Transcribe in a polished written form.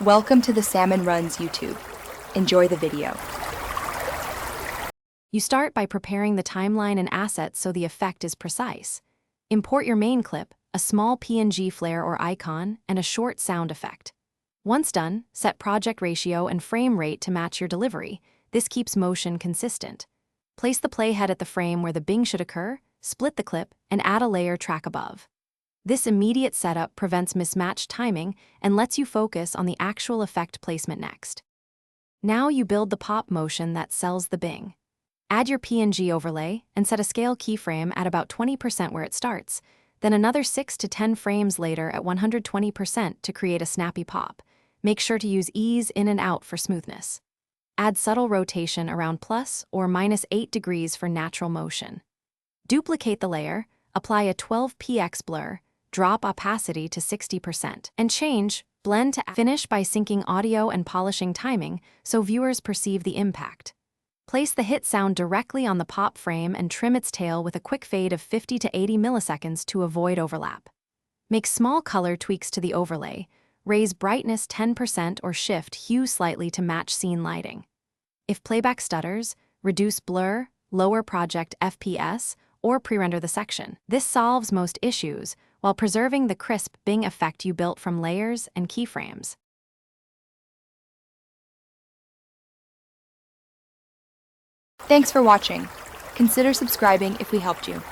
Welcome to the Salmon Runs YouTube. Enjoy the video. You start by preparing the timeline and assets so the effect is precise. Import your main clip, a small PNG flare or icon, and a short sound effect. Once done, set project ratio and frame rate to match your delivery. This keeps motion consistent. Place the playhead at the frame where the bing should occur, split the clip, and add a layer track above. This immediate setup prevents mismatched timing and lets you focus on the actual effect placement next. Now you build the pop motion that sells the bing. Add your PNG overlay and set a scale keyframe at about 20% where it starts, then another 6 to 10 frames later at 120% to create a snappy pop. Make sure to use ease in and out for smoothness. Add subtle rotation around plus or minus 8 degrees for natural motion. Duplicate the layer, apply a 12px blur, drop opacity to 60%, and change blend to finish by syncing audio and polishing timing so viewers perceive the impact. Place the hit sound directly on the pop frame and trim its tail with a quick fade of 50 to 80 milliseconds to avoid overlap. Make small color tweaks to the overlay, raise brightness 10% or shift hue slightly to match scene lighting. If playback stutters, reduce blur, lower project FPS, or pre-render the section. This solves most issues while preserving the crisp bing effect you built from layers and keyframes. Thanks for watching. Consider subscribing if we helped you.